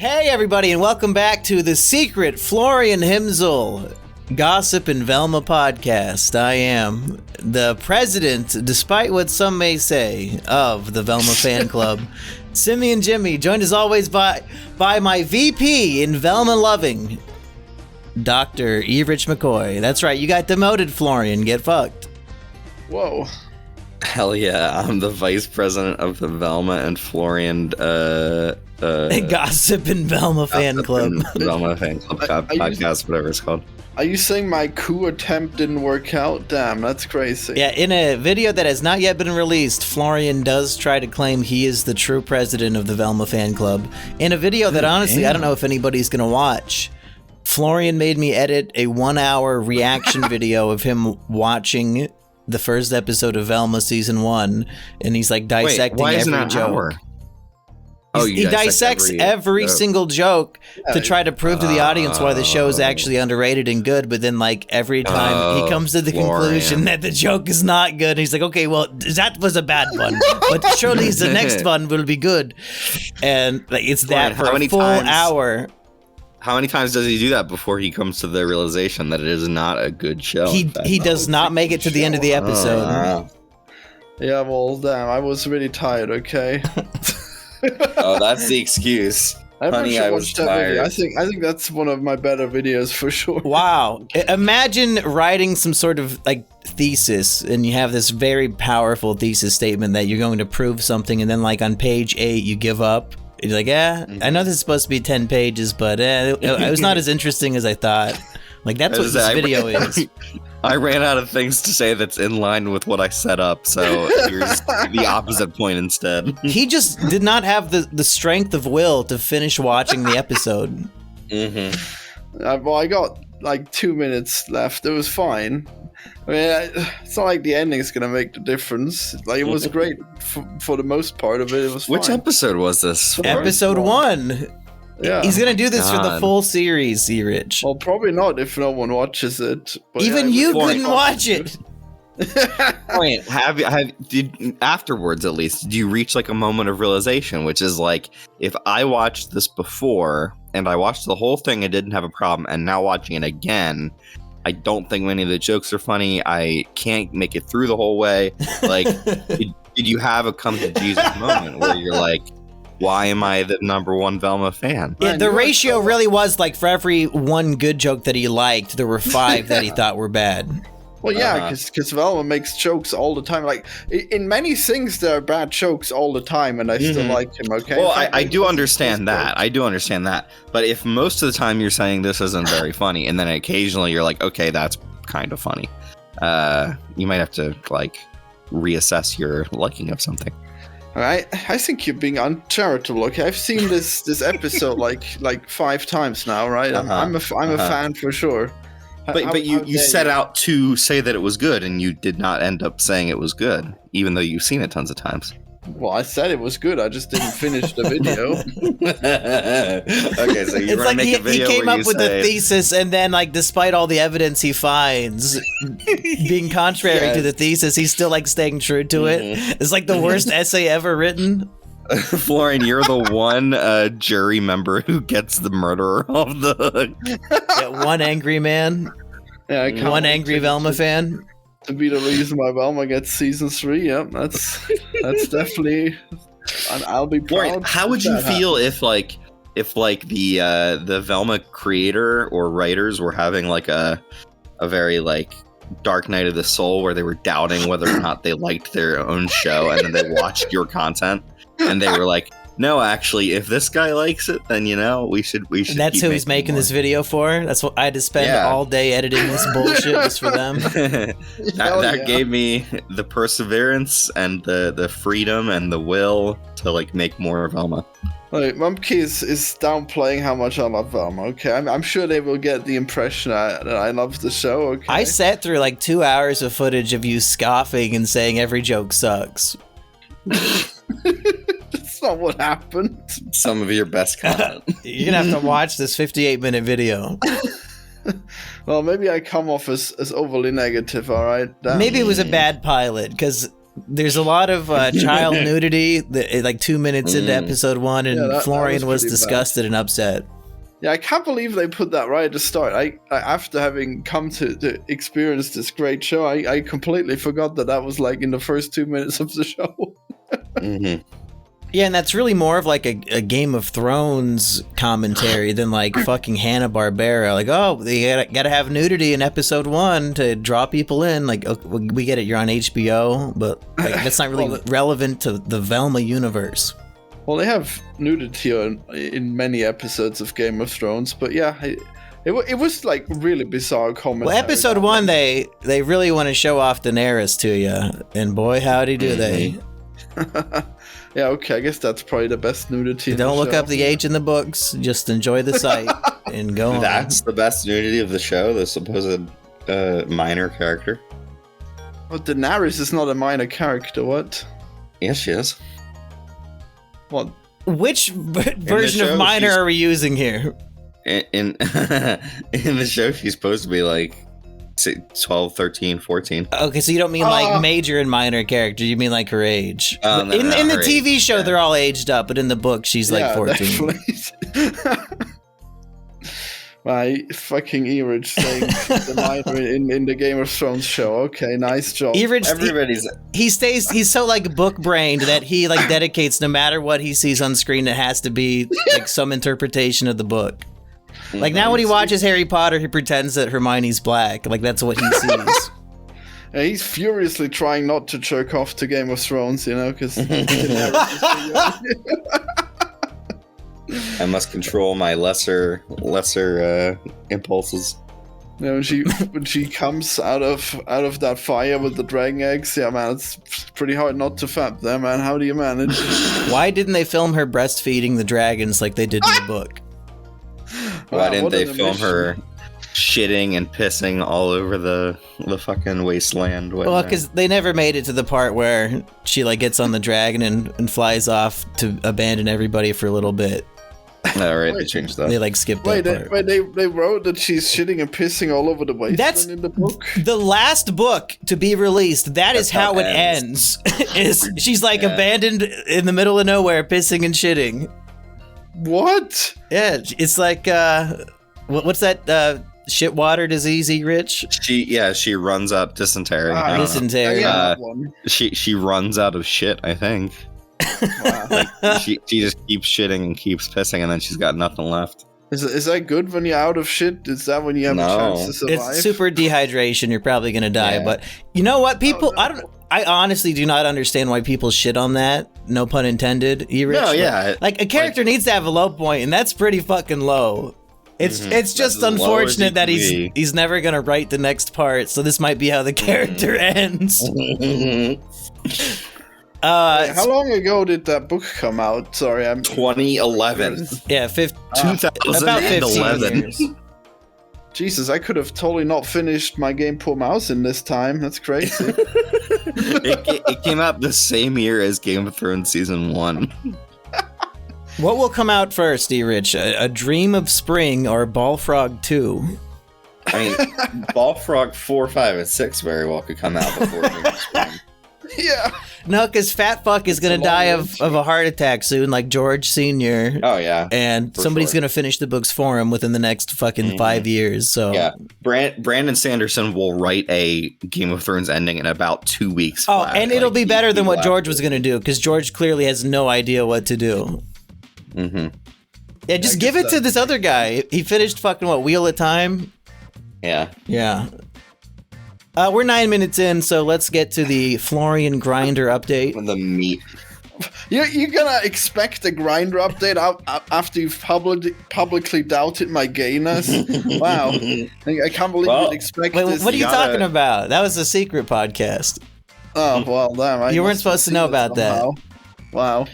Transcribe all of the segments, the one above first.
Hey everybody, and welcome back to the secret Florian Himzel Gossip and Velma podcast. I am the president, despite what some may say, of the Velma Fan Club, Simian Jimmy, joined as always by my VP in Velma loving, Dr. Erich McCoy. That's right, you got demoted, Florian. Get fucked. Whoa. Hell yeah, I'm the vice president of the Velma and Florian Gossip and Velma Fan Club. Velma Fan Club podcast, whatever it's called. Are you saying my coup attempt didn't work out? Damn, that's crazy. Yeah, in a video that has not yet been released, Florian does try to claim he is the true president of the Velma Fan Club. In a video that honestly, I don't know if anybody's gonna watch. Florian made me edit a 1-hour reaction video of him watching the first episode of Velma season 1, and he's like dissecting every joke. He dissects every single joke to try to prove to the audience why the show is actually underrated and good, but then like every time he comes to the conclusion that the joke is not good, he's like, okay, well, that was a bad one, but surely the next one will be good. And like it's that for a full hour. How many times does he do that before he comes to the realization that it is not a good show? He does not make it to the end of the episode. Yeah, well, damn, I was really tired, okay? Oh, that's the excuse. Honey, I was tired. I think that's one of my better videos for sure. Wow. Imagine writing some sort of like thesis, and you have this very powerful thesis statement that you're going to prove something, and then like on page 8 you give up. You're like, I know this is supposed to be 10 pages, but it was not as interesting as I thought. Like, that's what this video is. I ran out of things to say that's in line with what I set up, so here's the opposite point instead. He just did not have the strength of will to finish watching the episode. Well, I got like 2 minutes left. It was fine. I mean, it's not like the ending's gonna make the difference. Like, it was great for the most part of it. It was fine. Which episode was this? Episode 1. Yeah. He's gonna do this for the full series, Erich. Well, probably not if no one watches it. But even you couldn't watch it. Wait, did afterwards at least did you reach like a moment of realization, which is like, if I watched this before and I watched the whole thing and didn't have a problem, and now watching it again, I don't think many of the jokes are funny. I can't make it through the whole way. Like, did you have a come to Jesus moment where you're like, why am I the number one Velma fan? Yeah, the ratio really was like, for every one good joke that he liked, there were 5 that he thought were bad. Well, yeah, because Velma makes jokes all the time. Like, in many things, there are bad jokes all the time, and I still like him, okay? Well, I do understand that. I do understand that. But if most of the time you're saying this isn't very funny, and then occasionally you're like, okay, that's kind of funny, you might have to, like, reassess your liking of something. All right, I think you're being uncharitable, okay? I've seen this episode like 5 times now, right? I'm a fan for sure. But you set out to say that it was good, and you did not end up saying it was good, even though you've seen it tons of times. Well, I said it was good. I just didn't finish the video. Okay, so you're going to make a video he came where up with the thesis, and then, like, despite all the evidence he finds being contrary to the thesis, he's still, like, staying true to it. It's like the worst essay ever written. Florian, you're the one jury member who gets the murderer off the hook. Yeah, one angry man. Yeah, one angry Velma fan. To be the reason why Velma gets season 3. Yeah, that's definitely. And I'll be proud. Florian, how would you feel if the Velma creator or writers were having like a very like dark night of the soul where they were doubting whether or not they liked their own show, and then they watched your content and they were like, no, actually, if this guy likes it, then, you know, we should. And that's who he's making this video for. That's what I had to spend all day editing this bullshit just for them. that gave me the perseverance and the freedom and the will to like make more of Velma. Like, Mumkey is downplaying how much I love Velma. Okay, I'm sure they will get the impression that I love the show. Okay, I sat through like 2 hours of footage of you scoffing and saying every joke sucks. That's not what happened. Some of your best content. You're gonna have to watch this 58-minute video. Well, maybe I come off as overly negative, all right? Maybe it was a bad pilot, because There's a lot of child nudity, like 2 minutes into episode 1, and that Florian was pretty disgusted and upset. Yeah, I can't believe they put that right at the start. I after having come to experience this great show, I completely forgot that was like in the first 2 minutes of the show. Yeah, and that's really more of like a Game of Thrones commentary than like fucking Hanna-Barbera. Like, oh, they gotta have nudity in episode 1 to draw people in. Like, okay, we get it, you're on HBO, but like, that's not really relevant to the Velma universe. Well, they have nudity in many episodes of Game of Thrones, but yeah, it was like really bizarre commentary. Well, episode 1, they really want to show off Daenerys to you, and boy, howdy do they. Yeah, okay, I guess that's probably the best nudity. Don't look up the age in the books, just enjoy the sight and go on. That's the best nudity of the show, the supposed minor character. Well, Daenerys is not a minor character, what? Yes, she is. What? Which version of minor are we using here? In the show, she's supposed to be like 12, 13, 14. Okay, so you don't mean like major and minor character, you mean like her age. No, in the TV show, they're all aged up, but in the book, she's like 14. My fucking Erich saying the minor in the Game of Thrones show. Okay, nice job. Erich, he's so like book brained that he like dedicates no matter what he sees on screen, it has to be like some interpretation of the book. Like now when he watches Harry Potter, he pretends that Hermione's black. Like that's what he sees. Yeah, he's furiously trying not to jerk off to Game of Thrones, you know, because I must control my lesser impulses. You know, when she comes out of that fire with the dragon eggs, yeah, man, it's pretty hard not to fap there, man. How do you manage? Why didn't they film her breastfeeding the dragons like they did in the book? Why didn't they film her shitting and pissing all over the fucking wasteland? Well, because they never made it to the part where she like gets on the dragon and flies off to abandon everybody for a little bit. All right, they changed that. They like skipped that part. Wait, they wrote that she's shitting and pissing all over the wasteland in the book? The last book to be released, that's how it ends. Is she's like abandoned in the middle of nowhere, pissing and shitting. What? Yeah, it's like, what's that shit water disease, Erich? She runs out dysentery. Dysentery. She runs out of shit, I think. Wow. She just keeps shitting and keeps pissing, and then she's got nothing left. Is that good when you're out of shit? Is that when you have a chance to survive? It's super dehydration. You're probably gonna die. Yeah. But you know what? People, I honestly do not understand why people shit on that. No pun intended. Erich. No, yeah. Like a character needs to have a low point, and that's pretty fucking low. It's just unfortunate that he's never gonna write the next part. So this might be how the character ends. How long ago did that book come out? Sorry, I'm 2011. Yeah, 2011. Years. Jesus, I could have totally not finished my game Poor Mouse in this time. That's crazy. It came out the same year as Game of Thrones season 1. What will come out first, Erich? A Dream of Spring or Ballfrog 2? I mean, Ballfrog 4, 5, and 6 very well could come out before Dream of Spring. Yeah. No, because Fat Fuck is going to die of a heart attack soon, like George Sr. Oh, yeah. And somebody's going to finish the books for him within the next fucking 5 years. So yeah, Brandon Sanderson will write a Game of Thrones ending in about 2 weeks. Oh, flat. And it'll be better than what George was going to do, because George clearly has no idea what to do. Mm-hmm. Yeah, just give it to this other guy. He finished fucking, Wheel of Time? Yeah. Yeah. We're 9 minutes in, so let's get to the Florian Grinder update. The meat. You're gonna expect a Grinder update after you've publicly doubted my gayness? Wow. I can't believe you'd expect this. What are you talking about? That was a secret podcast. Oh, well, damn. You weren't supposed to know about that. Wow.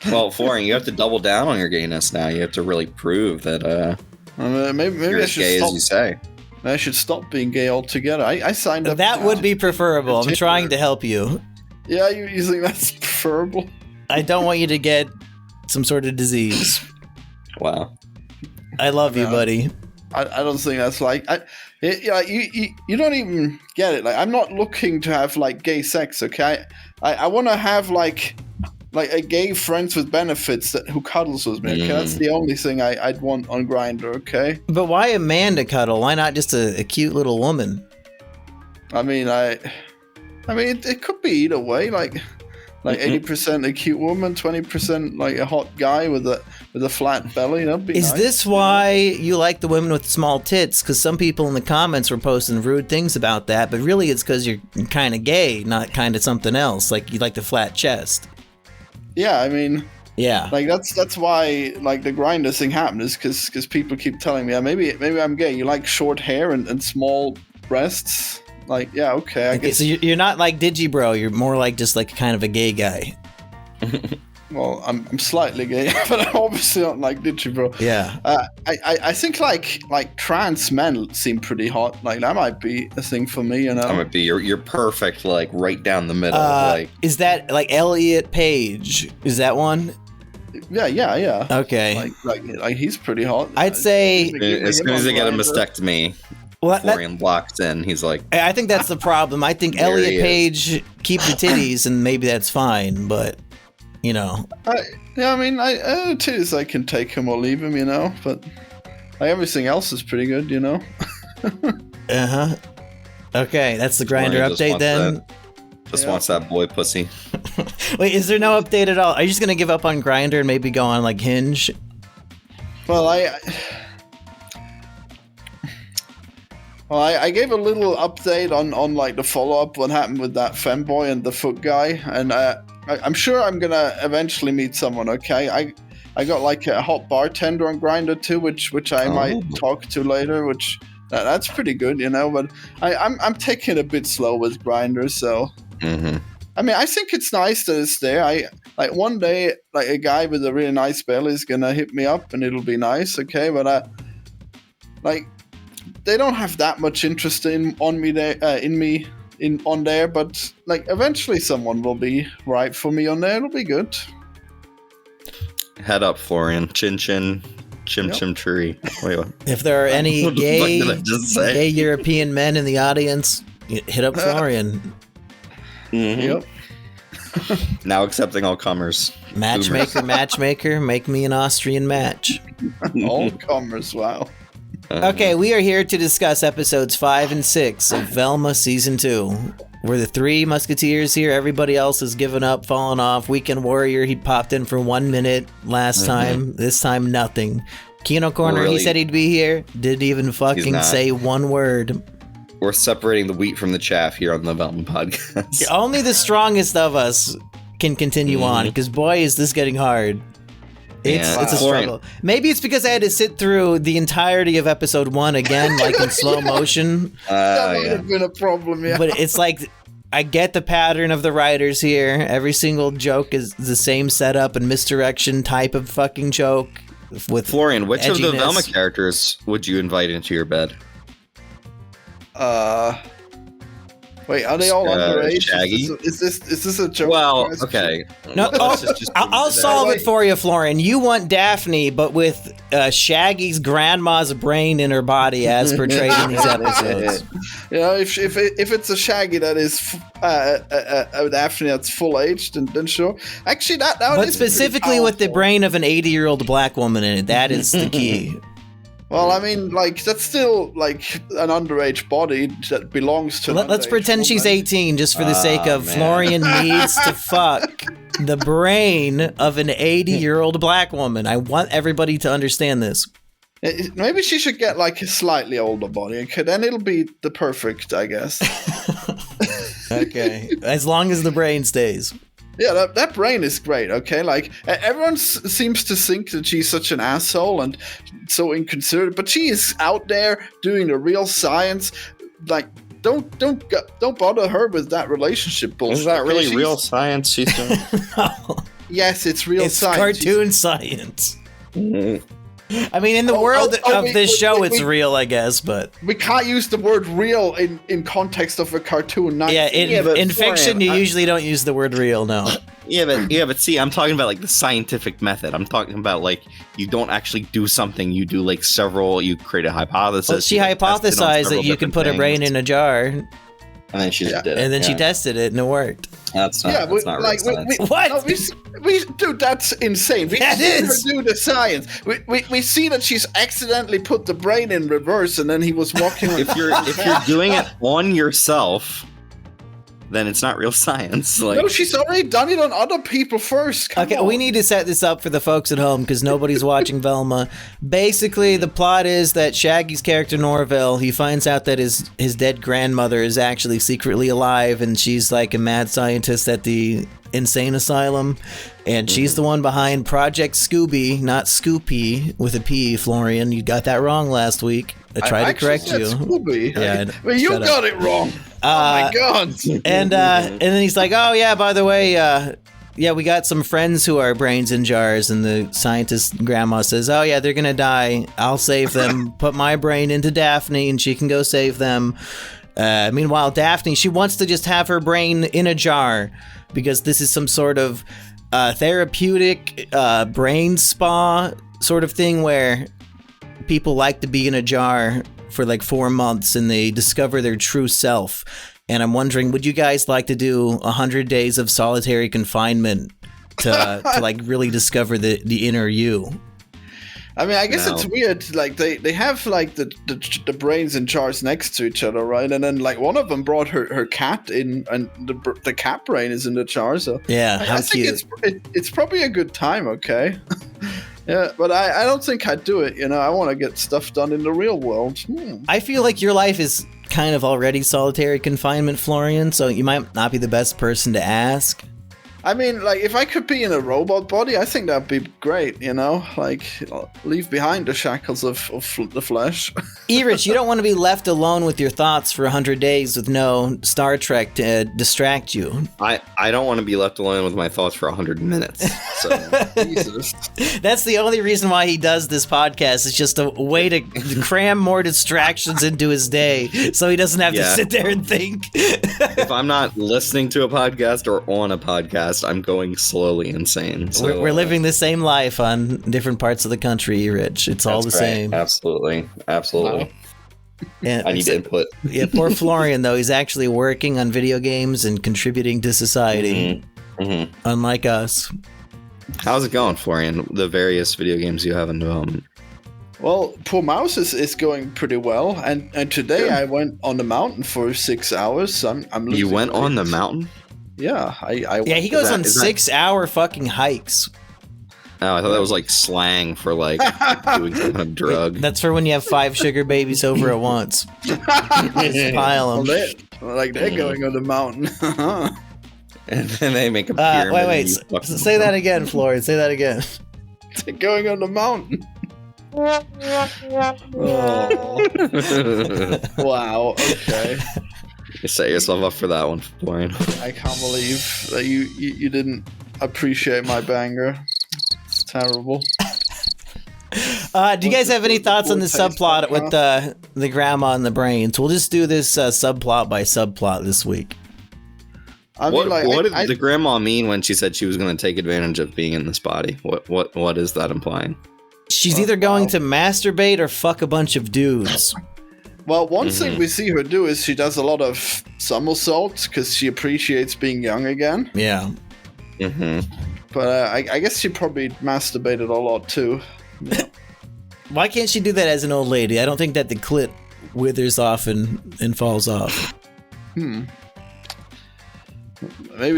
Well, Florian, you have to double down on your gayness now. You have to really prove that maybe you're as gay as you say. I should stop being gay altogether. I signed up. That would be preferable. I'm trying to help you. Yeah, you think that's preferable? I don't want you to get some sort of disease. Wow. I love you, buddy. I don't think that's like you don't even get it. Like, I'm not looking to have like gay sex. Okay, I want to have like a gay friends with benefits who cuddles with me. Okay, that's the only thing I'd want on Grindr. Okay, but why a man to cuddle? Why not just a cute little woman? I mean, it could be either way. Like 80% a cute woman, 20% like a hot guy with a flat belly. That'd be Is nice. this why you like the women with small tits? Because some people in the comments were posting rude things about that, but really it's because you're kind of gay, not kind of something else. Like you like the flat chest. Yeah, I mean, yeah, like that's why like the Grindr thing happened, is because people keep telling me, maybe I'm gay. You like short hair and small breasts. Like, yeah, okay, I guess. So you're not like Digibro. You're more like just like kind of a gay guy. Well, I'm slightly gay, but I'm obviously not like Digibro. Yeah. I think like trans men seem pretty hot. Like that might be a thing for me, you know. That might be you're perfect, like right down the middle. Like, is that like Elliot Page? Is that one? Yeah. Okay. Like he's pretty hot. I'd say as soon as they get a mastectomy, Florian locks in. He's like, I think that's the problem. I think Elliot Page keep the titties, and maybe that's fine. But you know, I mean, titties I can take him or leave him, you know. But like, everything else is pretty good, you know. Okay, that's the Grindr update then. Just wants that boy pussy. Wait, is there no update at all? Are you just gonna give up on Grindr and maybe go on like Hinge? Well, I gave a little update on like the follow-up, what happened with that femboy and the foot guy, and I'm sure I'm gonna eventually meet someone. Okay, I got like a hot bartender on Grindr too, which I might talk to later, which that's pretty good, you know. But I'm taking it a bit slow with Grindr, so. I mean, I think it's nice that it's there. Like one day, like a guy with a really nice belly is gonna hit me up, and it'll be nice. Okay, but they don't have that much interest on there, but like eventually someone will be right for me on there. It'll be good. Head up, Florian. Chin chim tree. Wait, what? If there are any gay European men in the audience, hit up Florian. Yep. Now accepting all comers. Matchmaker, make me an Austrian match. All comers, wow. Okay, we are here to discuss episodes 5 and 6 of Velma Season 2. We're the three musketeers here. Everybody else has given up, fallen off. Weekend Warrior, he popped in for 1 minute last time. This time, nothing. Kino Corner, he said he'd be here. Didn't even fucking say one word. We're separating the wheat from the chaff here on the Velma Podcast. Only the strongest of us can continue on, because boy, is this getting hard. It's a struggle. Maybe it's because I had to sit through the entirety of episode 1 again, like in slow motion. That might have been a problem, yeah. But it's like, I get the pattern of the writers here. Every single joke is the same setup and misdirection type of fucking joke. With Florian, which edginess. of the Velma characters would you invite into your bed? Wait, are they all underage? Shaggy? Is this a joke? Well, okay. No, I'll solve it for you, Florian. You want Daphne, but with Shaggy's grandma's brain in her body, as portrayed in these episodes. You know, if it's a Shaggy that is a Daphne that's full aged, then sure. Actually, that but specifically with the brain of an 80-year-old black woman in it, that is the key. Well, I mean, like, that's still, like, an underage body that belongs to Let's pretend she's 18, just for the sake of Florian needs to fuck the brain of an 80-year-old black woman. I want everybody to understand this. Maybe she should get, like, a slightly older body. Okay, then it'll be the perfect, I guess. Okay, as long as the brain stays. Yeah, that brain is great, okay? Like, everyone seems to think that she's such an asshole and so inconsiderate, but she is out there doing the real science. Like, don't bother her with that relationship bullshit. Is that really real science she's doing? No. Yes, it's real science. It's cartoon science. Mm-hmm. I mean, in the world of this show, it's real, I guess, but we can't use the word real in context of a cartoon. In fiction, you usually don't use the word real, no. But see, I'm talking about like the scientific method. I'm talking about like you don't actually do something. You do like you create a hypothesis. Well, she hypothesized that you can put a brain in a jar. And then she just did it. And then she tested it and it worked. That's not real science. What? No, dude, that's insane. We see her do the science. We see that she's accidentally put the brain in reverse, and then he was walking. If you're doing it on yourself, then it's not real science. Like, no, she's already done it on other people first. Come on. We need to set this up for the folks at home because nobody's watching Velma. Basically, the plot is that Shaggy's character Norville, he finds out that his dead grandmother is actually secretly alive, and she's like a mad scientist at the insane asylum, and she's the one behind Project Scooby, not Scoopy with a P. Florian, you got that wrong last week. I tried to correct you. Scooby. Yeah, well, you got it wrong. Oh my god! And then he's like, "Oh yeah, by the way, we got some friends who are brains in jars." And the scientist grandma says, "Oh yeah, they're gonna die. I'll save them. Put my brain into Daphne, and she can go save them." Meanwhile, Daphne, she wants to just have her brain in a jar because this is some sort of therapeutic brain spa sort of thing where people like to be in a jar for like 4 months and they discover their true self. And I'm wondering, would you guys like to do 100 days of solitary confinement to like really discover the inner you? I mean, I guess it's weird. Like they have like the brains in jars next to each other, right? And then like one of them brought her cat in, and the cat brain is in the jar. So yeah, I think it's probably a good time. Okay. Yeah, but I don't think I'd do it. I want to get stuff done in the real world. I feel like your life is kind of already solitary confinement, Florian, so you might not be the best person to ask. I mean, like, if I could be in a robot body, I think that'd be great, Like, leave behind the shackles of the flesh. Erich, you don't want to be left alone with your thoughts for 100 days with no Star Trek to distract you. I don't want to be left alone with my thoughts for 100 minutes. So. Jesus. That's the only reason why he does this podcast. It's just a way to cram more distractions into his day so he doesn't have to sit there and think. If I'm not listening to a podcast or on a podcast, I'm going slowly insane. So, we're living the same life on different parts of the country, Erich. It's all the same. Absolutely. Wow. And I need input. Yeah, poor Florian, though. He's actually working on video games and contributing to society, unlike us. How's it going, Florian? The various video games you have in development? Well, Poor Mouse is going pretty well, and today I went on the mountain for 6 hours. So I'm losing You went weight. on the mountain? Yeah, he goes on 6-hour fucking hikes. Oh, I thought that was like slang for like doing some kind of drug. That's for when you have 5 sugar babies over at once. Just pile them. They're going on the mountain. And then they make a pyramid. Wait. Say that again, Florian. Say that again. They're going on the mountain. Oh. Wow. Okay. You set yourself up for that one, Florian. I can't believe that you didn't appreciate my banger. It's terrible. Do you guys have any thoughts on the subplot with the grandma and the brains? We'll just do this subplot by subplot this week. What did the grandma mean when she said she was going to take advantage of being in this body? What is that implying? She's either going to masturbate or fuck a bunch of dudes. Well, one thing we see her do is she does a lot of somersaults because she appreciates being young again. Yeah. But I guess she probably masturbated a lot too. Yeah. Why can't she do that as an old lady? I don't think that the clit withers off and falls off. Maybe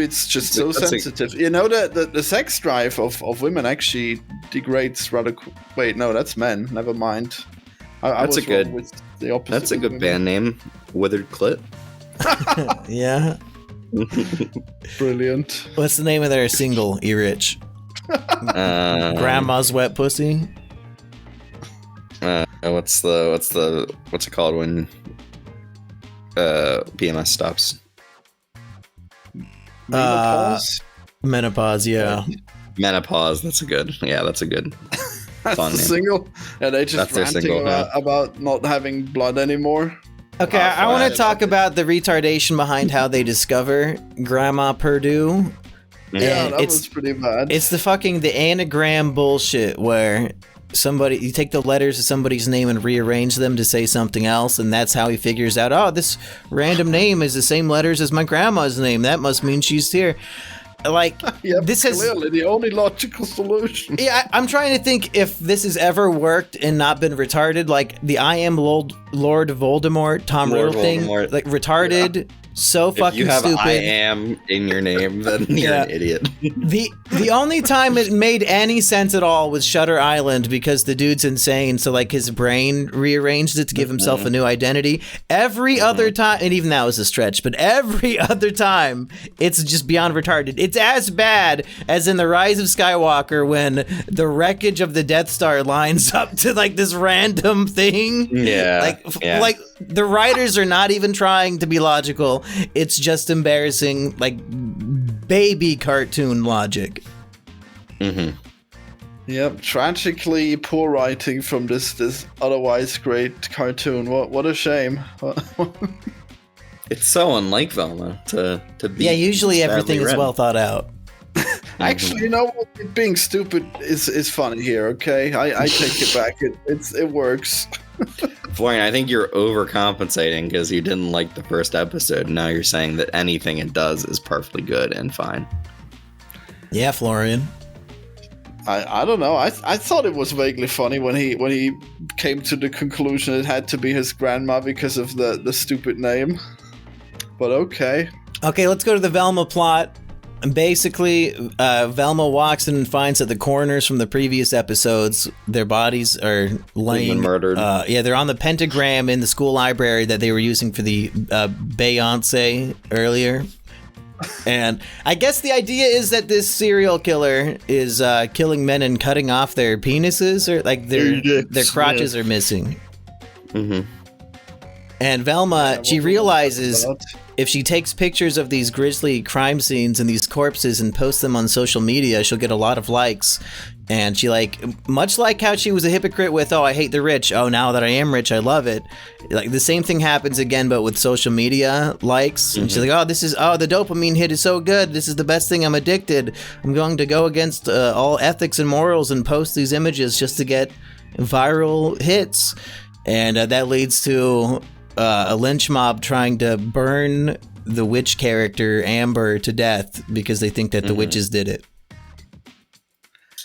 it's just so sensitive. The sex drive of women actually degrades rather. Wait, no, that's men. Never mind. That's a good. With the opposite. That's a good band name. Withered Clit. Yeah. Brilliant. What's the name of their single, Erich? Grandma's Wet Pussy. What's it called when PMS stops? Menopause. Menopause, yeah. Menopause. That's a good. That's Fun, the man. single. And they just That's their ranting single, about not having blood anymore. Okay, I want to talk about the retardation behind how they discover Grandma Purdue. Yeah, And that was pretty bad. It's the anagram bullshit where you take the letters of somebody's name and rearrange them to say something else, and that's how he figures out, oh, this random name is the same letters as my grandma's name. That must mean she's here. Like, yep, this has clearly the only logical solution. Yeah, I'm trying to think if this has ever worked and not been retarded, like the I am Lord Voldemort, Tom Riddle thing, like retarded, so fucking if you have stupid. I am in your name, then you're an idiot. The only time it made any sense at all was Shutter Island because the dude's insane, so like his brain rearranged it to give himself a new identity. Every other time, and even that was a stretch, but every other time, it's just beyond retarded. It's as bad as in The Rise of Skywalker when the wreckage of the Death Star lines up to like this random thing. Yeah. Like the writers are not even trying to be logical. It's just embarrassing, like baby cartoon logic. Mm-hmm. Yep, tragically poor writing from this otherwise great cartoon. What a shame. It's so unlike Velma to be. Yeah, usually everything is written. well thought out. Actually, you know what? It being stupid is funny here. Okay, I take it back. It works. Florian, I think you're overcompensating because you didn't like the first episode. Now you're saying that anything it does is perfectly good and fine. Yeah, Florian. I don't know. I thought it was vaguely funny when he came to the conclusion it had to be his grandma because of the stupid name. But okay. Okay, let's go to the Velma plot. Basically, Velma walks in and finds that the coroners from the previous episodes, their bodies are laying murdered. They're on the pentagram in the school library that they were using for the Beyonce earlier. And I guess the idea is that this serial killer is killing men and cutting off their penises, or like their crotches are missing. Mm-hmm. And Velma, she realizes if she takes pictures of these grisly crime scenes and these corpses and posts them on social media, she'll get a lot of likes. And she much like how she was a hypocrite with, oh, I hate the rich. Oh, now that I am rich, I love it. Like the same thing happens again, but with social media likes. And she's like, oh, the dopamine hit is so good. This is the best thing. I'm addicted. I'm going to go against all ethics and morals and post these images just to get viral hits. And that leads to a lynch mob trying to burn the witch character Amber to death because they think that the witches did it.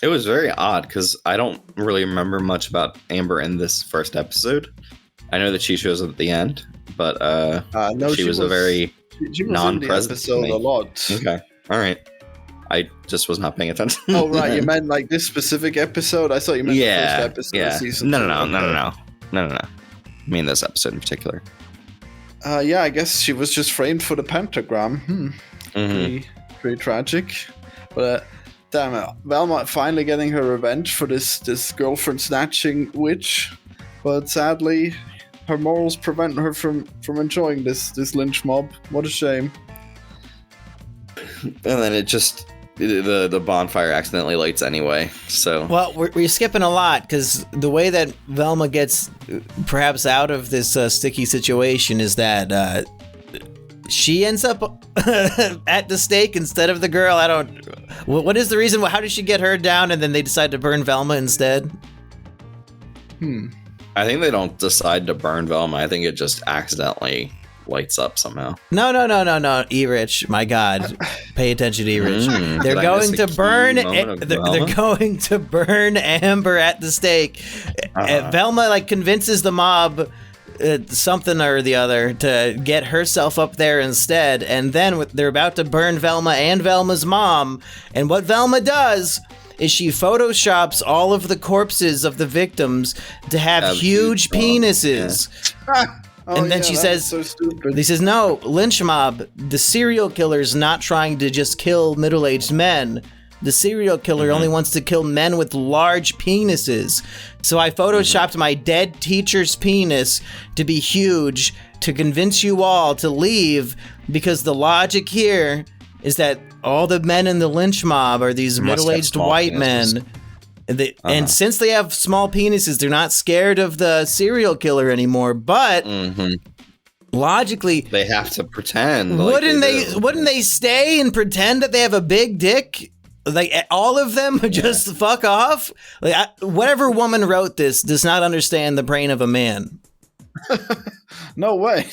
It was very odd because I don't really remember much about Amber in this first episode. I know that she shows up at the end, but no, she was a very non-present episode a lot. Okay, all right. I just was not paying attention. Oh right, you meant like this specific episode? I thought you meant the first episode of season 2. No. I mean this episode in particular. Yeah, I guess she was just framed for the pentagram. Pretty tragic. But damn it, Velma finally getting her revenge for this girlfriend snatching witch. But sadly, her morals prevent her from enjoying this lynch mob. What a shame. And then it just the bonfire accidentally lights anyway. So well, we're skipping a lot because the way that Velma gets perhaps out of this sticky situation is that she ends up at the stake instead of the girl. What is the reason? How did she get her down and then they decide to burn Velma instead? I think they don't decide to burn Velma. I think it just accidentally lights up somehow. No, Erich, my God, pay attention to Erich. They're going to burn. They're going to burn Amber at the stake. Velma convinces the mob something or the other to get herself up there instead, and then they're about to burn Velma and Velma's mom. And what Velma does is she photoshops all of the corpses of the victims to have huge penises. Yeah. And then she says, so stupid. He says, no, lynch mob, the serial killer's not trying to just kill middle-aged men. The serial killer only wants to kill men with large penises. So I photoshopped my dead teacher's penis to be huge to convince you all to leave, because the logic here is that all the men in the lynch mob are these middle-aged white men And since they have small penises, they're not scared of the serial killer anymore. But logically, they have to pretend. Wouldn't they stay and pretend that they have a big dick? Like all of them just fuck off. Like whatever woman wrote this does not understand the brain of a man. No way.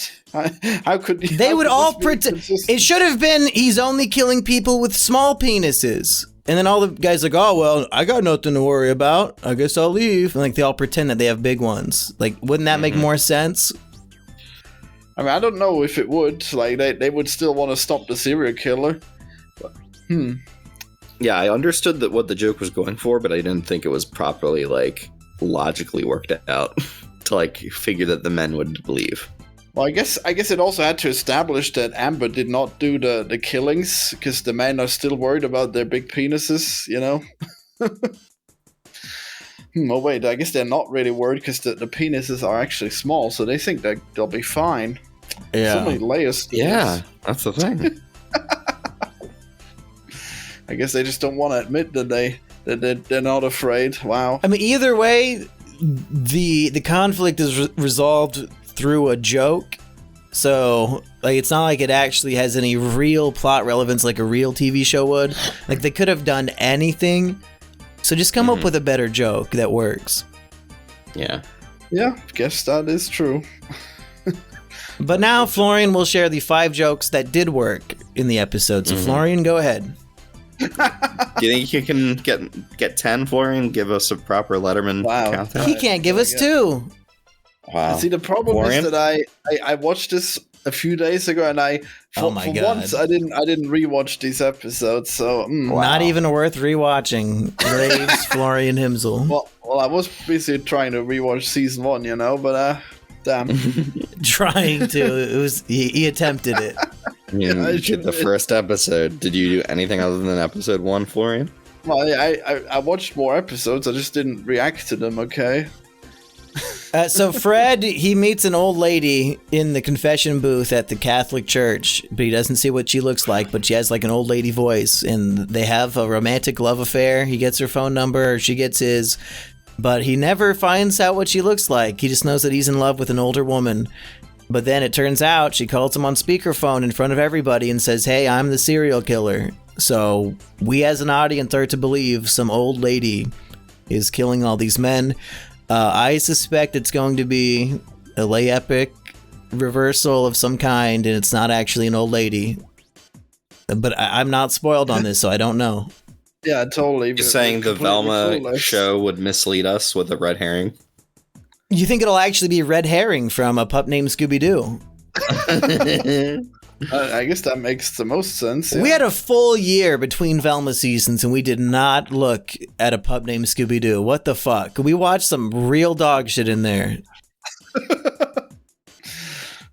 How could they would all pretend? It should have been he's only killing people with small penises. And then all the guys like, oh, well, I got nothing to worry about. I guess I'll leave. And like they all pretend that they have big ones. Like, wouldn't that make more sense? I mean, I don't know if it would. Like, they would still want to stop the serial killer. But, Yeah, I understood that what the joke was going for, but I didn't think it was properly, like, logically worked out to, like, figure that the men would believe. Well, I guess it also had to establish that Amber did not do the killings because the men are still worried about their big penises, you know? Oh, wait, I guess they're not really worried because the penises are actually small, so they think that they'll be fine. Yeah. So many layers. Yeah, that's the thing. I guess they just don't want to admit that they're not afraid. Wow. I mean, either way, the conflict is resolved through a joke. So, like, it's not like it actually has any real plot relevance like a real TV show would. Like, they could have done anything. So just come up with a better joke that works. Yeah. Yeah, guess that is true. But now Florian will share the 5 jokes that did work in the episode. So Florian, go ahead. Do you think you can get 10, Florian? Give us a proper Letterman countdown? He can't give us 2. Wow. See, the problem Florian? is that I watched this a few days ago, and for once I didn't rewatch these episodes. So Not even worth rewatching. Graves, Florian Himsel. Well, I was busy trying to rewatch season 1, you know, but damn. Trying to. It was he attempted it. You did the first episode. Did you do anything other than episode 1, Florian? Well, I watched more episodes. I just didn't react to them. Okay. So Fred, he meets an old lady in the confession booth at the Catholic church, but he doesn't see what she looks like, but she has like an old lady voice, and they have a romantic love affair. He gets her phone number, she gets his, but he never finds out what she looks like. He just knows that he's in love with an older woman. But then it turns out she calls him on speakerphone in front of everybody and says, hey, I'm the serial killer. So we as an audience are to believe some old lady is killing all these men. I suspect it's going to be a lay epic reversal of some kind, and it's not actually an old lady. But I'm not spoiled on this, so I don't know. Yeah, totally. You're saying the Velma show would mislead us with a red herring? You think it'll actually be red herring from A Pup Named Scooby-Doo? I guess that makes the most sense. Yeah. We had a full year between Velma seasons, and we did not look at A Pup Named Scooby-Doo. What the fuck? We watched some real dog shit in there.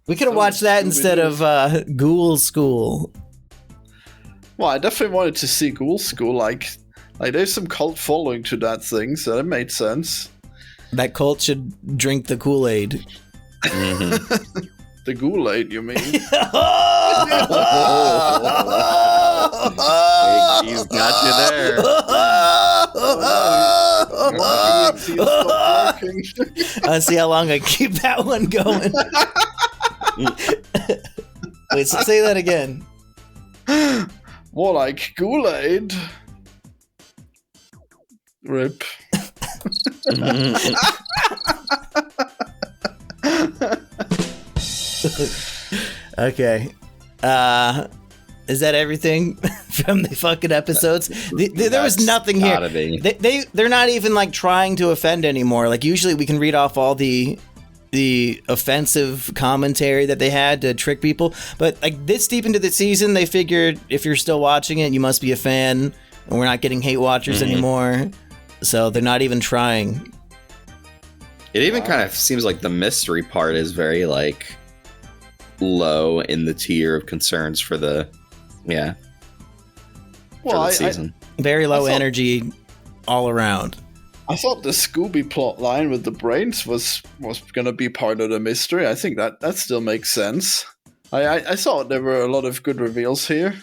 We could have watched that instead of Ghoul School. Well, I definitely wanted to see Ghoul School. Like there's some cult following to that thing, so it made sense. That cult should drink the Kool-Aid. The Kool-Aid, you mean? He's got you there. Let's see how long I keep that one going. Wait, say that again. More like Kool-Aid. Rip. Okay. Is that everything from the fucking episodes? There was nothing here. They're not even like trying to offend anymore. Like usually we can read off all the offensive commentary that they had to trick people, but like this deep into the season, they figured if you're still watching it, you must be a fan, and we're not getting hate watchers anymore. So they're not even trying. It even kind of seems like the mystery part is very like low in the tier of concerns for the season. Very low energy all around. I thought the Scooby plot line with the brains was going to be part of the mystery. I think that still makes sense. I thought there were a lot of good reveals here.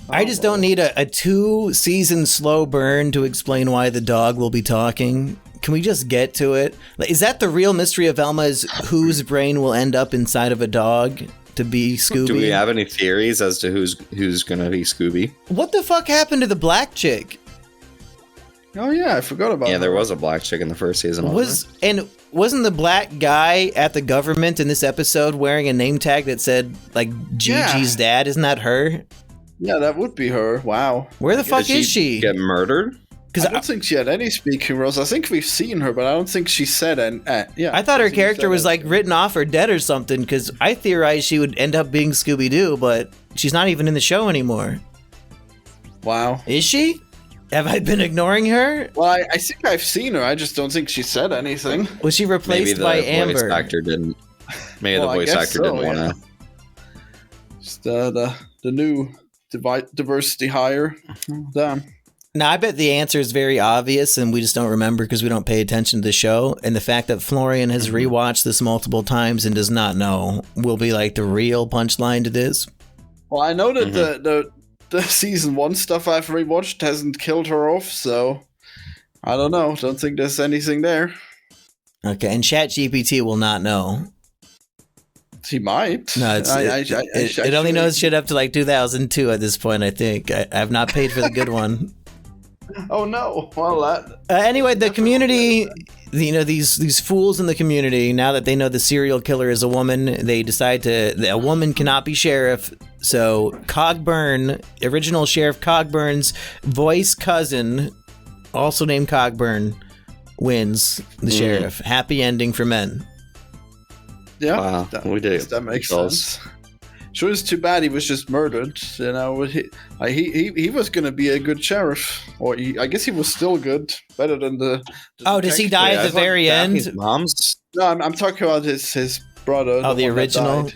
I just don't need a 2-season slow burn to explain why the dog will be talking. Can we just get to it? Is that the real mystery of Velma, is whose brain will end up inside of a dog to be Scooby? Do we have any theories as to who's going to be Scooby? What the fuck happened to the black chick? Oh yeah, I forgot about. Yeah, there was a black chick in the first season. Wasn't the black guy at the government in this episode wearing a name tag that said like Gigi's dad? Isn't that her? Yeah, that would be her. Wow. Where the fuck is she? Get murdered? I don't think she had any speaking roles. I think we've seen her, but I don't think she said any. I thought her character was like written off or dead or something, because I theorized she would end up being Scooby-Doo, but she's not even in the show anymore. Wow. Is she? Have I been ignoring her? Well, I think I've seen her. I just don't think she said anything. Was she replaced by Amber? Voice actor didn't. Maybe the voice actor didn't want to. Just the new diversity hire. Damn. Now, I bet the answer is very obvious, and we just don't remember because we don't pay attention to the show. And the fact that Florian has rewatched this multiple times and does not know will be like the real punchline to this. Well, I know that the season 1 stuff I've rewatched hasn't killed her off, so I don't know. Don't think there's anything there. Okay, and ChatGPT will not know. She might. No, it only knows shit up to like 2002 at this point, I think. I've not paid for the good one. Oh no! Well, that. Anyway, the community, these fools in the community, now that they know the serial killer is a woman, they decide a woman cannot be sheriff. So Cogburn, original Sheriff Cogburn's voice cousin, also named Cogburn, wins the sheriff. Happy ending for men. Yeah, wow, we did. That makes sense. Sure, it's too bad he was just murdered. You know, he was gonna be a good sheriff, or I guess he was still good, better than the does he die at the very end? Mom's? No, I'm talking about his brother. Oh, the original.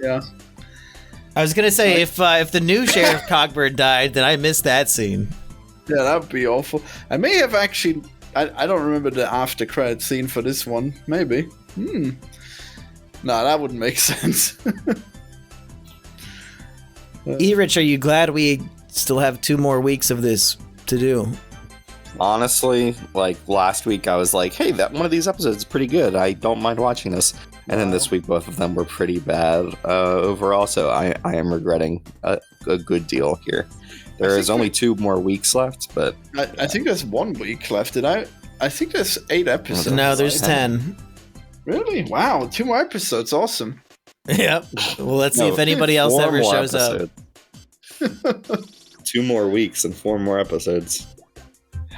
Yeah. I was gonna say if the new Sheriff Cogburn died, then I missed that scene. Yeah, that would be awful. I may have actually. I don't remember the after credit scene for this one. Maybe. No, that wouldn't make sense. Erich, are you glad we still have 2 more weeks of this to do? Honestly, like last week I was like, hey, that one of these episodes is pretty good. I don't mind watching this. And then this week both of them were pretty bad overall, so I am regretting a good deal here. There is only 2 more weeks left, but... I think there's 1 week left. I think there's 8 episodes. No, there's 10. Really? Wow, 2 more episodes. Awesome. Yep. Well, let's see if anybody else ever shows up. 2 more weeks and 4 more episodes.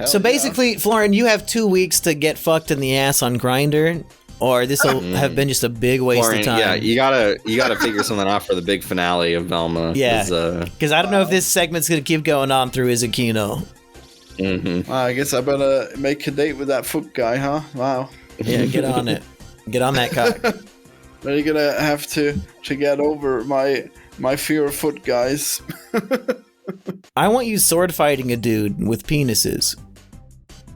So basically, Florian, you have 2 weeks to get fucked in the ass on Grindr, or this will have been just a big waste of time. Yeah, you gotta figure something out for the big finale of Velma. Yeah, because I don't know if this segment's gonna keep going on through Izakino. I guess I better make a date with that foot guy, huh? Wow. Yeah, get on it. Get on that cock. Then you're gonna have to get over my fear of foot guys. I want you sword fighting a dude with penises.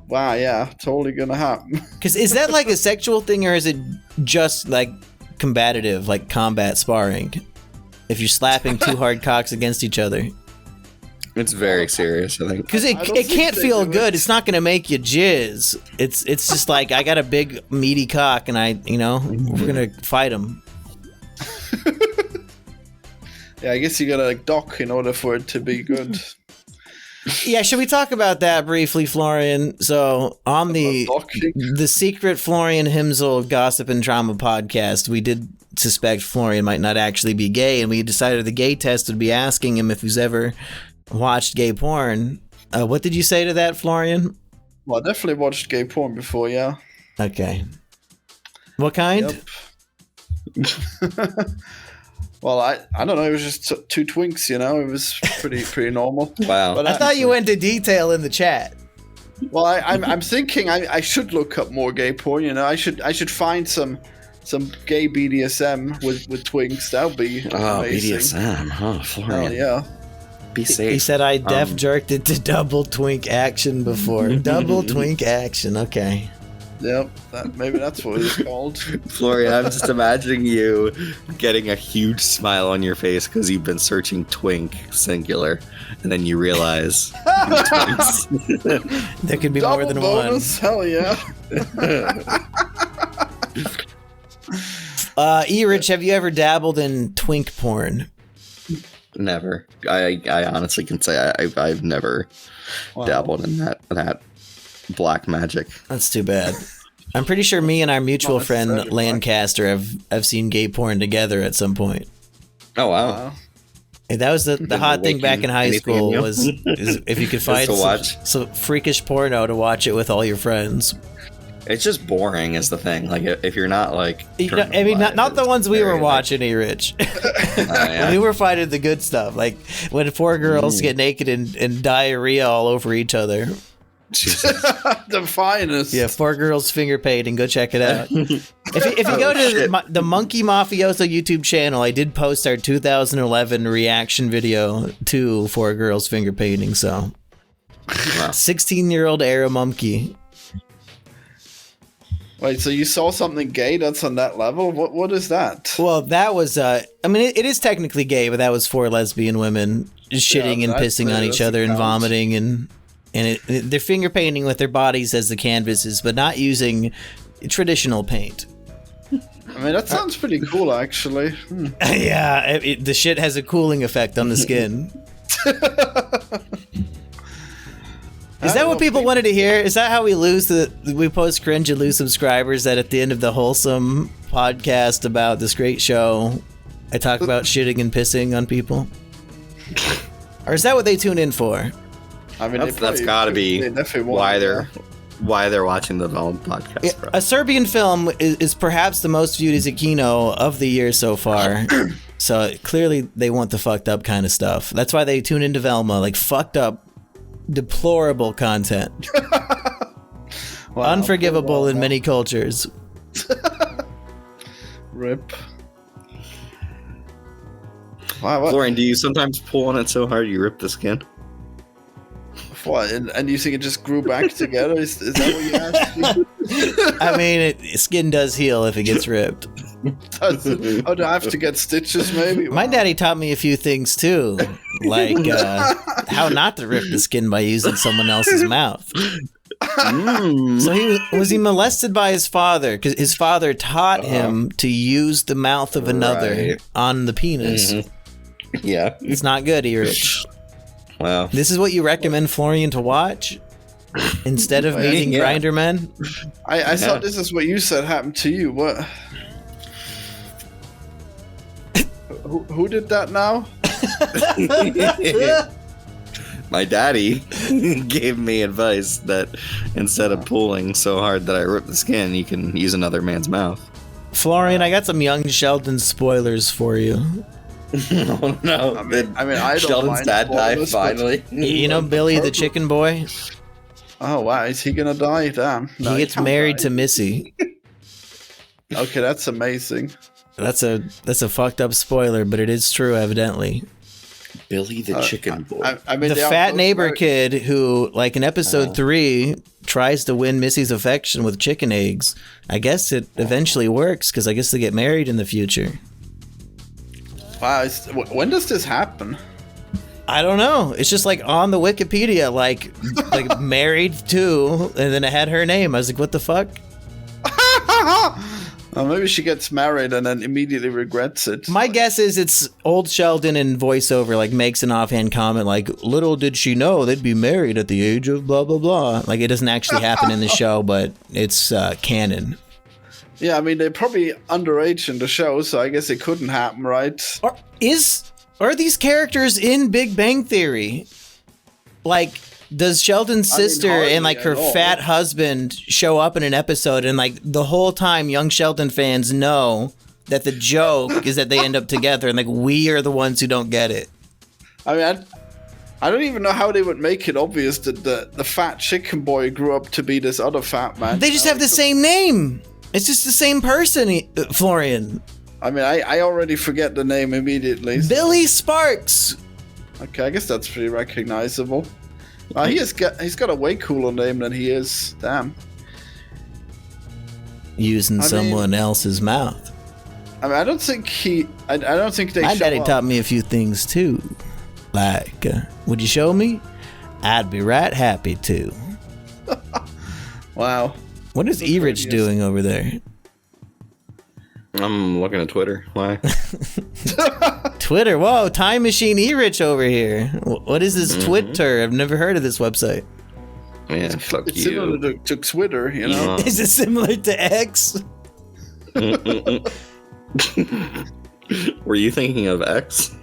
Wow, yeah, totally gonna happen. Because is that like a sexual thing, or is it just like combative, like combat sparring? If you're slapping 2 hard cocks against each other. It's very serious, I think. Because it can't feel good. It's not going to make you jizz. It's just like, I got a big meaty cock and we're going to fight him. Yeah, I guess you got to dock in order for it to be good. Yeah, should we talk about that briefly, Florian? So on the secret Florian Himsel Gossip and Drama podcast, we did suspect Florian might not actually be gay, and we decided the gay test would be asking him if he's ever watched gay porn. What did you say to that, Florian? Well, I definitely watched gay porn before, yeah. Okay. What kind? Yep. Well, I don't know. It was just 2 twinks, It was pretty normal. Wow. But I thought you went into detail in the chat. Well, I'm thinking I should look up more gay porn. I should find some gay BDSM with twinks. That would be amazing. BDSM, huh, Florian? Yeah. Be safe. He said I def jerked it to double twink action before. Double twink action. Okay. Yep, maybe that's what it's called. Florian, I'm just imagining you getting a huge smile on your face because you've been searching twink singular, and then you realize there could be Double more than bonus? Hell yeah. one. Erich, have you ever dabbled in twink porn? Never. I honestly can say I've never dabbled in that black magic. That's too bad. I'm pretty sure me and our mutual friend necessarily Lancaster have seen gay porn together at some point. Oh wow. And that was the hot thing back in high anything in school you? was if you could find to watch. some freakish porno to watch it with all your friends. It's just boring is the thing. Like if you're not like I mean, not the ones we were very, watching, Erich. yeah. We were finding the good stuff, like when four girls get naked and diarrhea all over each other. The finest. Yeah, four girls finger painting. Go check it out. If you go to the Monkey Mafioso YouTube channel, I did post our 2011 reaction video to four girls finger painting. So, 16-year-old Era Monkey. Wait, so you saw something gay that's on that level? What is that? Well, that was, I mean, it is technically gay, but that was four lesbian women shitting and pissing on each other and vomiting and they're finger painting with their bodies as the canvases, but not using traditional paint. I mean, that sounds pretty cool, actually. Yeah, the shit has a cooling effect on the skin. Is that what people wanted to hear? Is that how we we post cringe and lose subscribers? That at the end of the wholesome podcast about this great show, I talk about shitting and pissing on people? Or is that what they tune in for? I mean, that's got to be why they're watching the Velma podcast. Yeah, a Serbian film is perhaps the most viewed Kino of the year so far. So clearly they want the fucked up kind of stuff. That's why they tune into Velma, like fucked up, deplorable content. Unforgivable in many cultures. Rip. Wow, Florian, do you sometimes pull on it so hard you rip the skin? What? And you think it just grew back together? Is that what you asked? I mean, skin does heal if it gets ripped. Oh, do I have to get stitches, maybe? My daddy taught me a few things too, like how not to rip the skin by using someone else's mouth. So was he molested by his father? Because his father taught him to use the mouth of another on the penis. Yeah, it's not good, Erich. Wow. This is what you recommend Florian to watch instead of meeting Grinder Men? I thought this is what you said happened to you. What? Who did that now? My daddy gave me advice that instead of pulling so hard that I rip the skin, you can use another man's mouth. Florian, I got some young Sheldon spoilers for you. Oh no! I mean, I don't Sheldon's mind dad died spoilers, finally. You know Billy the chicken boy? Oh wow, is he gonna die? Damn. No, he gets married to Missy. Okay, that's amazing. That's a fucked up spoiler, but it is true, evidently. Billy the chicken boy. I mean, the fat neighbor kid who, like in episode 3, tries to win Missy's affection with chicken eggs. I guess it eventually works because I guess they get married in the future. Wow, when does this happen? I don't know. It's just like on the Wikipedia, like married to, and then it had her name. I was like, what the fuck? Well, maybe she gets married and then immediately regrets it. My guess is it's old Sheldon in voiceover, like makes an offhand comment like, little did she know they'd be married at the age of blah, blah, blah. Like it doesn't actually happen in the show, but it's canon. Yeah, I mean, they're probably underage in the show, so I guess it couldn't happen, right? Are these characters in Big Bang Theory? Like, does Sheldon's sister and like her fat husband show up in an episode and like the whole time young Sheldon fans know that the joke is that they end up together and like we are the ones who don't get it? I mean, I don't even know how they would make it obvious that the fat chicken boy grew up to be this other fat man. They just have the same name. It's just the same person, Florian. I mean, I already forget the name immediately. So. Billy Sparks. Okay, I guess that's pretty recognizable. He's got a way cooler name than he is. Damn. using someone else's mouth. I mean, I don't think I don't think they. My show daddy up. taught me a few things too. Like, would you show me? I'd be right happy to. Wow. What is Erich doing over there? I'm looking at Twitter. Why? Twitter. Whoa, Time Machine Erich over here. What is this Twitter? I've never heard of this website. Yeah, fuck It's you. similar to Twitter, you know. Is it similar to X? Were you thinking of X?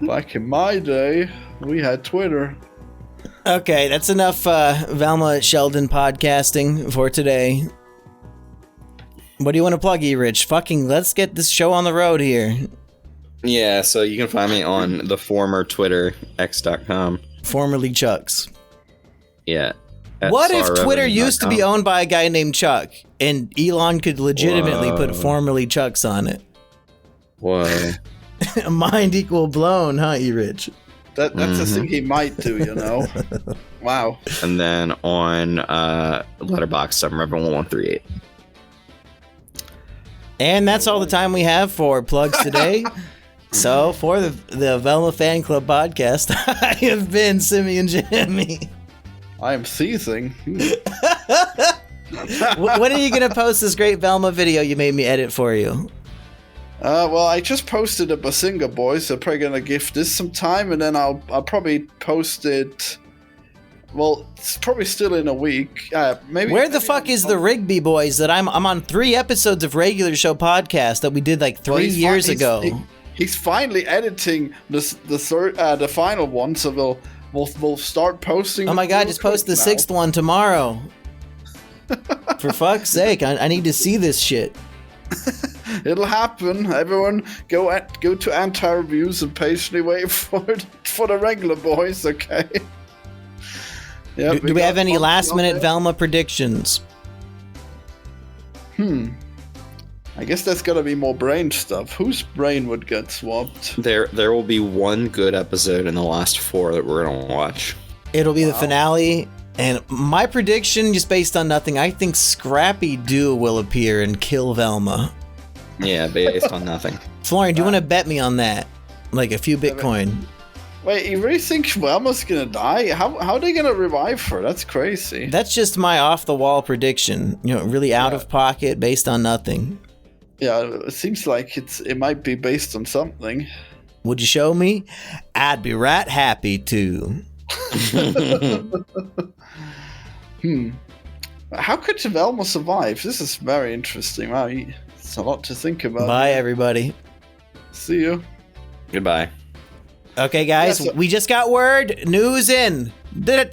Back in my day, we had Twitter. Okay, that's enough Velma Sheldon podcasting for today. What do you want to plug, Erich? Fucking let's get this show on the road here. Yeah, so you can find me on the former Twitter, x.com. Formerly Chuck's. Yeah. What if Twitter used to be owned by a guy named Chuck, and Elon could legitimately put formerly Chuck's on it? Whoa. Mind equal blown, huh, Erich? That's a thing he might do, you know. Wow. And then on Letterboxd, I'm Reverend1138. And that's all the time we have for plugs today. So, for the Velma Fan Club Podcast, I have been Simian Jimmy. I am seizing. When are you going to post this great Velma video you made me edit for you? Well, I just posted a Bazinga Boys, so probably gonna give this some time, and then I'll probably post it. Well, it's probably still in a week. Maybe. Where the fuck is the Rigby Boys that I'm on 3 episodes of regular show podcast that we did like 3 years ago? He's finally editing the final one, so we'll start posting. Oh my god, just post the 6th one tomorrow. For fuck's sake, I need to see this shit. It'll happen. Everyone, go to anti-reviews and patiently wait for the regular boys. Okay. Yeah. Do we have any last-minute Velma predictions? I guess there's gotta be more brain stuff. Whose brain would get swapped? There will be one good episode in the last 4 that we're gonna watch. It'll be the finale, and my prediction, just based on nothing, I think Scrappy Doo will appear and kill Velma. Yeah, based on nothing. Florian, do you want to bet me on that? Like a few Bitcoin. Wait, you really think Velma's gonna die? How are they gonna revive her? That's crazy. That's just my off-the-wall prediction. You know, really out of pocket, based on nothing. Yeah, it seems like it might be based on something. Would you show me? I'd be right happy to. How could Velma survive? This is very interesting. Wow, it's a lot to think about. Bye, everybody. See you. Goodbye. Okay, guys, we just got word. News in. The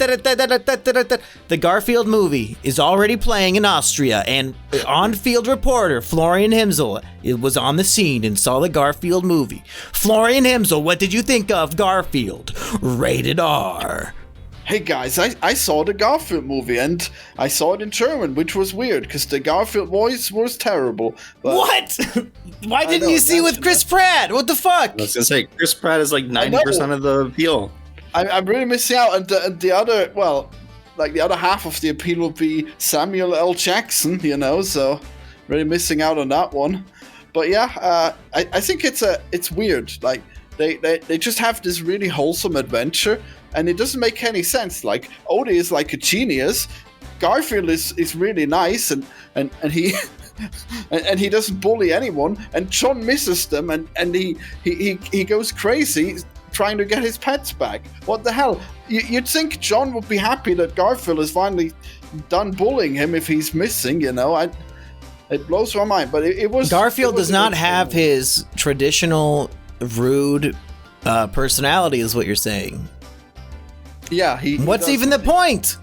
Garfield movie is already playing in Austria, and on-field reporter Florian Himsel was on the scene and saw the Garfield movie. Florian Himsel, what did you think of Garfield? Rated R. Hey guys, I saw the Garfield movie, and I saw it in German, which was weird because the Garfield voice was terrible. But What? Why didn't you see with Chris Pratt? What the fuck? I was gonna say, Chris Pratt is like 90% of the appeal. I'm really missing out, and the other, well, like the other half of the appeal would be Samuel L. Jackson, you know, so really missing out on that one. But yeah, I think it's weird. Like they just have this really wholesome adventure, and it doesn't make any sense. Like Odie is like a genius, Garfield is really nice, and he and he doesn't bully anyone, and John misses them, and he goes crazy trying to get his pets back. What the hell? You'd think John would be happy that Garfield is finally done bullying him if he's missing, you know. It blows my mind, but it was... Garfield does not have his traditional rude personality, is what you're saying. Yeah, What's even the point?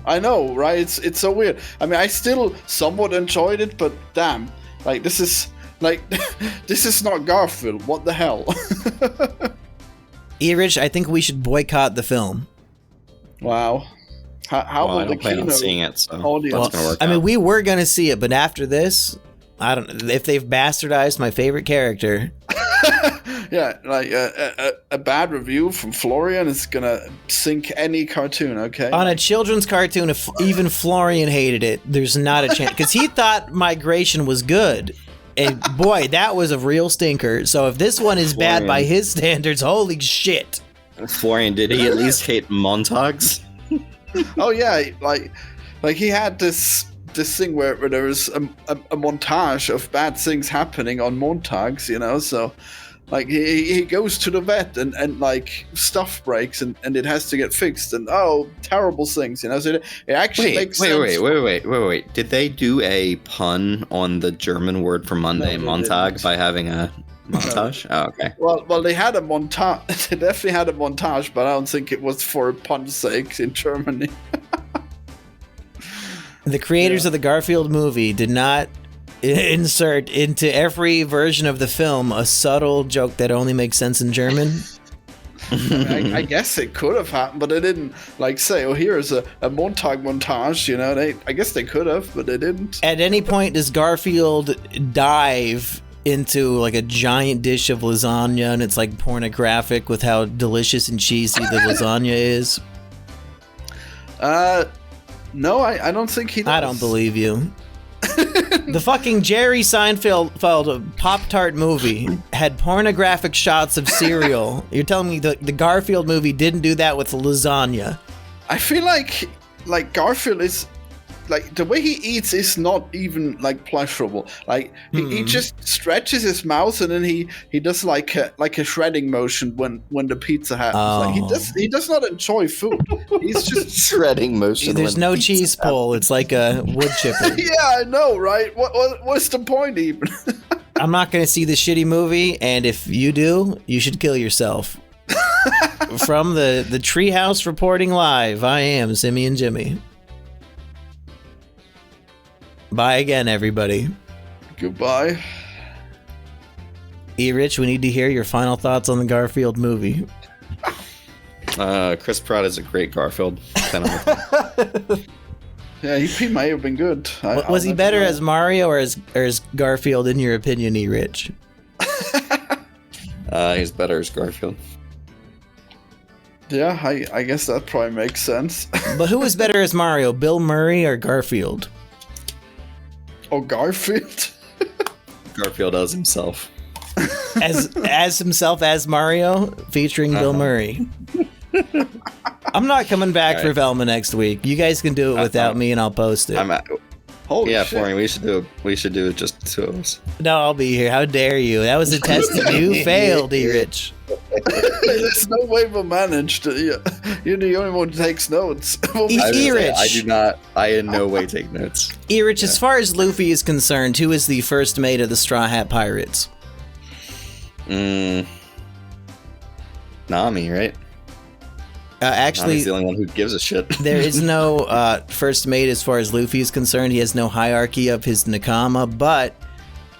I know, right? It's so weird. I mean, I still somewhat enjoyed it, but damn, like this is not Garfield. What the hell? Erich, I think we should boycott the film. Wow. How I will the don't plan on keynote seeing it, so audience? it's gonna work I mean, out. we were gonna see it, but after this, I don't know if they've bastardized my favorite character. Yeah, like a bad review from Florian is gonna sink any cartoon. Okay. On a children's cartoon, if even Florian hated it, there's not a chance because he thought Migration was good. And boy, that was a real stinker. So if this one is bad by his standards, holy shit. Florian, did he at least hate Montags? Oh yeah, like he had this thing where there was a montage of bad things happening on Montags, you know. So like he goes to the vet and like stuff breaks and it has to get fixed and terrible things, you know. So it actually makes sense. Wait. Did they do a pun on the German word for Monday, Montag, by having a montage? No. Oh, okay. Well, they had a montage. They definitely had a montage, but I don't think it was for pun's sake in Germany. The creators of the Garfield movie did not insert into every version of the film a subtle joke that only makes sense in German. I guess it could have happened, but they didn't like say, "Oh, here's a Montag montage." You know, I guess they could have, but they didn't. At any point, does Garfield dive into like a giant dish of lasagna, and it's like pornographic with how delicious and cheesy the lasagna is? No, I don't think he does. I don't believe you. The fucking Jerry Seinfeld Pop-Tart movie had pornographic shots of cereal. You're telling me the Garfield movie didn't do that with lasagna? I feel like Garfield is like the way he eats is not even like pleasurable. Like he just stretches his mouth and then he does like a shredding motion when the pizza happens. Like he does not enjoy food. He's just shredding motion. There's no cheese pull. It's like a wood chipper. Yeah, I know, right? What's the point even? I'm not gonna see the shitty movie, and if you do, you should kill yourself. From the Treehouse reporting live, I am Simian Jimmy. Bye again, everybody. Goodbye. Erich, we need to hear your final thoughts on the Garfield movie. Chris Pratt is a great Garfield. Yeah, he may have been good. Was he better as Mario or as Garfield, in your opinion, Erich? He's better as Garfield. Yeah, I guess that probably makes sense. But who was better as Mario, Bill Murray or Garfield? Oh, Garfield? Garfield as himself. As himself as Mario, featuring Bill Murray. I'm not coming back for Velma next week. You guys can do it without me, and I'll post it. Holy shit. Florian, we should do it just two of us. No, I'll be here. How dare you? That was a test and you failed, Erich. There's no way we'll manage to. You're the only one who takes notes. Erich. I do not. I in no way take notes. Erich, as far as Luffy is concerned, who is the first mate of the Straw Hat Pirates? Nami, right? Actually, Nami's the only one who gives a shit. There is no first mate as far as Luffy is concerned. He has no hierarchy of his Nakama, but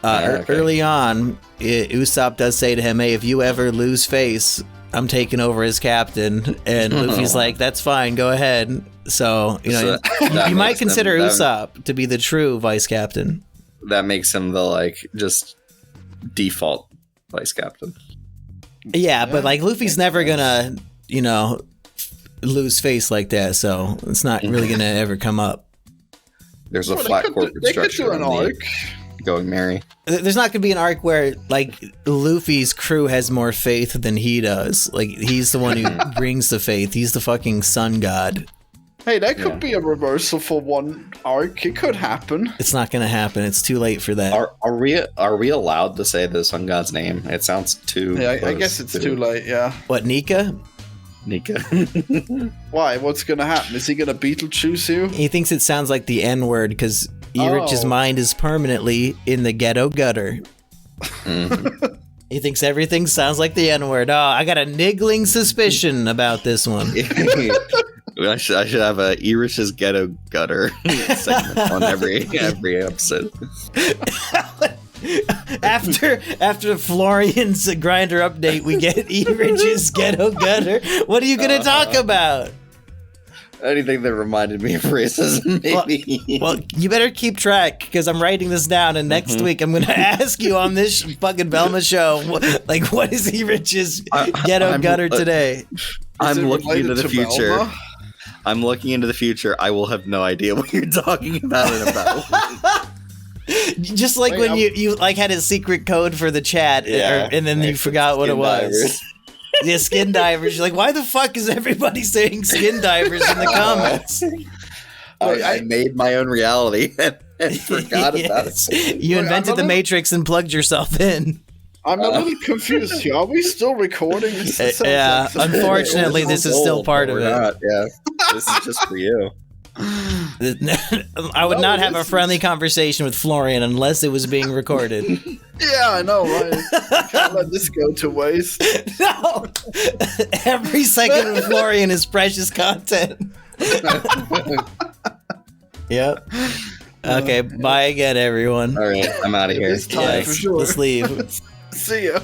early on, Usopp does say to him, "Hey, if you ever lose face, I'm taking over as captain." And Luffy's like, "That's fine, go ahead." So, you might consider Usopp to be the true vice captain. That makes him the just default vice captain. Yeah, but Luffy's never gonna, lose face like that, so it's not really gonna ever come up. There's a flat corporate structure on the Going Merry. There's not gonna be an arc where Luffy's crew has more faith than he does. He's the one who brings the faith. He's the fucking sun god. Hey, that could be a reversal for one arc. It could happen. It's not gonna happen. It's too late for that. Are we allowed to say the sun god's name? It sounds too. Yeah, I guess it's too late. Yeah. What, Nika? Why? What's gonna happen? Is he gonna Beetlejuice you? He thinks it sounds like the N-word because Erich's mind is permanently in the ghetto gutter. He thinks everything sounds like the N-word. Oh, I got a niggling suspicion about this one. I should have a Erich's Ghetto Gutter segment on every episode. After Florian's Grinder update, we get Erich's Ghetto Gutter. What are you gonna talk about? Anything that reminded me of racism, maybe. Well, you better keep track because I'm writing this down, and next week I'm going to ask you on this fucking Velma show, what is Erich's ghetto gutter today? I'm looking into the future. Velma? I'm looking into the future. I will have no idea what you're talking about in about. Just like when you like had a secret code for the chat, and then you forgot what it was. Yeah, skin divers. You're like, why the fuck is everybody saying skin divers in the comments? I made my own reality and forgot about it. You invented the Matrix and plugged yourself in. I'm a little confused here. Are we still recording? Yeah, unfortunately, this is still part of it. Yeah, this is just for you. I would not have a friendly conversation with Florian unless it was being recorded. Yeah, I know, right? Can't let this go to waste. No! Every second of Florian is precious content. Yep. Okay, bye again, everyone. All right, I'm out of here. It's time for sure. Let's leave. See ya.